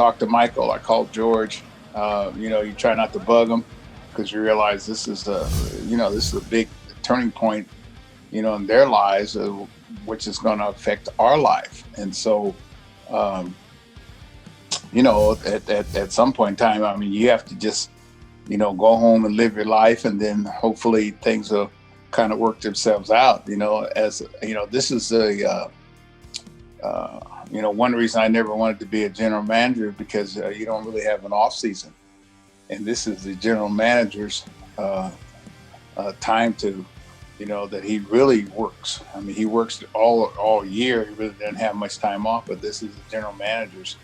talked to Michael. I called George. You try not to bug them because you realize this is a big turning point, in their lives, which is going to affect our life. And so, at some point in time, I mean, you have to just, go home and live your life, and then hopefully things will kind of work themselves out. This is one reason I never wanted to be a general manager, because you don't really have an off season, and this is the general manager's time to, that he really works. I mean, he works all year. He really doesn't have much time off, but this is the general manager's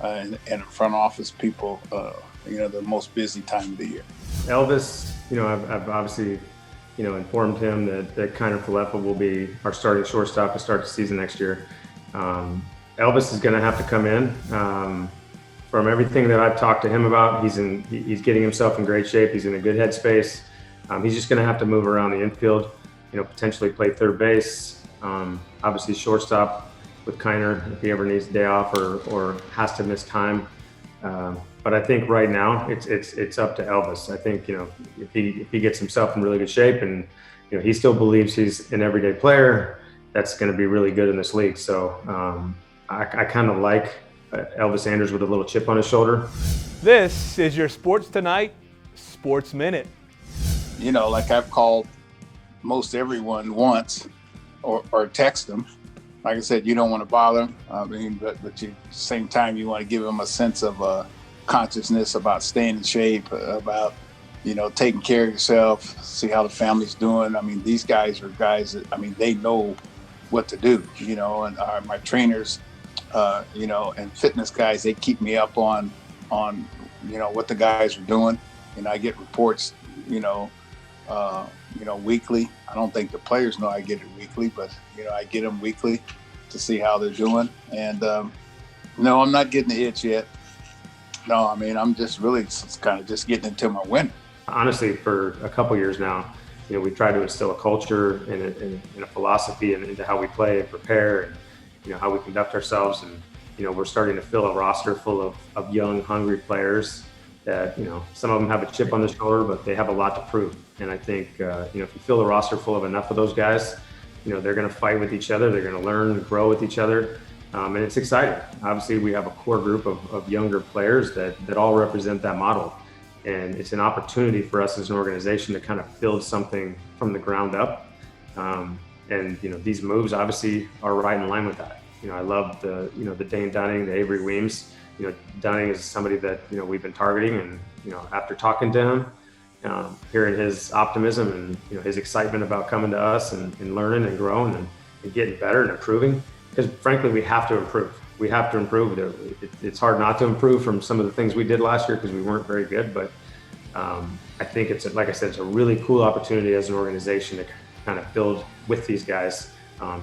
and the front office people, the most busy time of the year. Elvis, I've obviously, informed him that Kiner Falefa will be our starting shortstop to start the season next year. Elvis is going to have to come in. From everything that I've talked to him about, he's getting himself in great shape. He's in a good headspace. He's just going to have to move around the infield, potentially play third base. Obviously shortstop with Kiner if he ever needs a day off or has to miss time. But I think right now it's up to Elvis. I think, if he gets himself in really good shape and, he still believes he's an everyday player, that's going to be really good in this league. So I kind of like Elvis Andrus with a little chip on his shoulder. This is your Sports Tonight Sports Minute. Like I've called most everyone once or text them. Like I said, you don't want to bother them. I mean, but at the same time, you want to give them a sense of consciousness about staying in shape, about, taking care of yourself, see how the family's doing. I mean, these guys are guys that, they know what to do, and my trainers, and fitness guys, they keep me up on, what the guys are doing. And I get reports, weekly. I don't think the players know I get it weekly, but, I get them weekly to see how they're doing. And, no, I'm not getting the itch yet. No, I'm just really kind of just getting into my winter. Honestly, for a couple years now, we try to instill a culture and a philosophy into how we play and prepare and, how we conduct ourselves. And, we're starting to fill a roster full of young, hungry players that, some of them have a chip on their shoulder, but they have a lot to prove. And I think, if you fill a roster full of enough of those guys, they're going to fight with each other. They're going to learn and grow with each other. And it's exciting. Obviously, we have a core group of younger players that all represent that model. And it's an opportunity for us as an organization to kind of build something from the ground up. And these moves obviously are right in line with that. I love the Dane Dunning, the Avery Weems. Dunning is somebody that, we've been targeting, and, after talking to him, hearing his optimism and, his excitement about coming to us and learning and growing and getting better and improving, because frankly, we have to improve. We have to improve. It's hard not to improve from some of the things we did last year because we weren't very good, but I think like I said, it's a really cool opportunity as an organization to kind of build with these guys.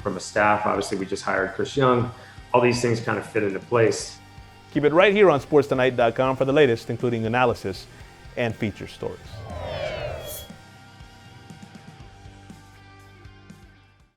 From a staff, obviously we just hired Chris Young. All these things kind of fit into place. Keep it right here on SportsTonight.com for the latest, including analysis and feature stories.